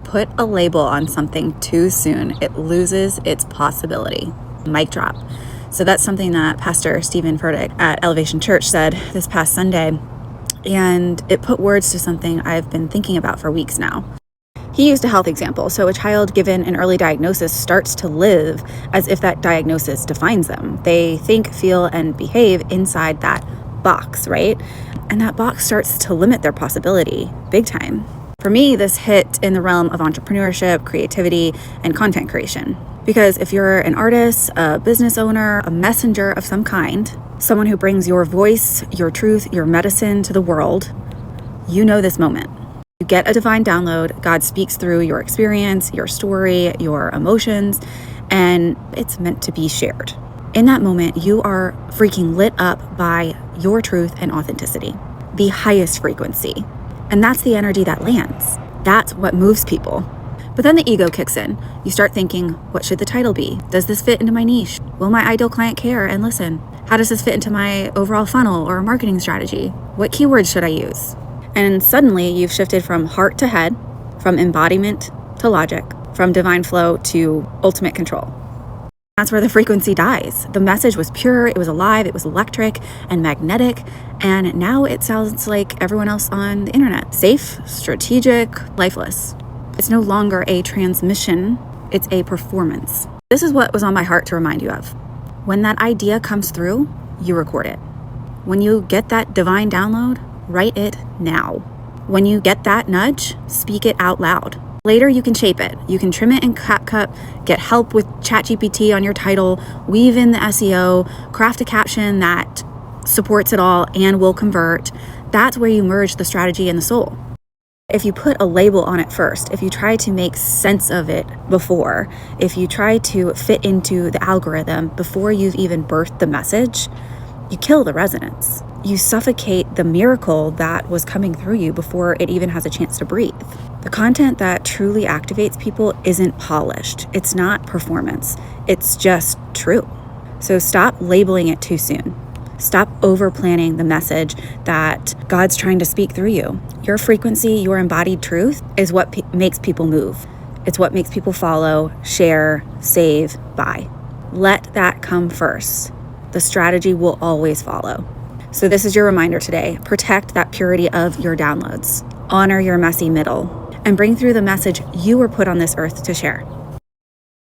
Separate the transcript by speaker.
Speaker 1: Put a label on something too soon, it loses its possibility. Mic drop. So that's something that Pastor Stephen Furtick at Elevation Church said this past Sunday, and it put words to something I've been thinking about for weeks now. He used a health example. So a child given an early diagnosis starts to live as if that diagnosis defines them. They think, feel, and behave inside that box, right? And that box starts to limit their possibility big time. For me, this hit in the realm of entrepreneurship, creativity, and content creation. Because if you're an artist, a business owner, a messenger of some kind, someone who brings your voice, your truth, your medicine to the world, you know this moment. You get a divine download, God speaks through your experience, your story, your emotions, and it's meant to be shared. In that moment, you are freaking lit up by your truth and authenticity, the highest frequency. And that's the energy that lands. That's what moves people. But then the ego kicks in. You start thinking, what should the title be? Does this fit into my niche? Will my ideal client care and listen? How does this fit into my overall funnel or marketing strategy? What keywords should I use? And suddenly you've shifted from heart to head, from embodiment to logic, from divine flow to ultimate control. That's where the frequency dies. The message was pure, it was alive, it was electric and magnetic, and now it sounds like everyone else on the internet. Safe, strategic, lifeless. It's no longer a transmission, it's a performance. This is what was on my heart to remind you of. When that idea comes through, you record it. When you get that divine download, write it now. When you get that nudge, speak it out loud. Later, you can shape it. You can trim it in CapCut, get help with ChatGPT on your title, weave in the SEO, craft a caption that supports it all and will convert. That's where you merge the strategy and the soul. If you put a label on it first, if you try to make sense of it before, if you try to fit into the algorithm before you've even birthed the message, you kill the resonance. You suffocate the miracle that was coming through you before it even has a chance to breathe. The content that truly activates people isn't polished. It's not performance. It's just true. So stop labeling it too soon. Stop over-planning the message that God's trying to speak through you. Your frequency, your embodied truth is what makes people move. It's what makes people follow, share, save, buy. Let that come first. The strategy will always follow. So this is your reminder today. Protect that purity of your downloads. Honor your messy middle. And bring through the message you were put on this earth to share.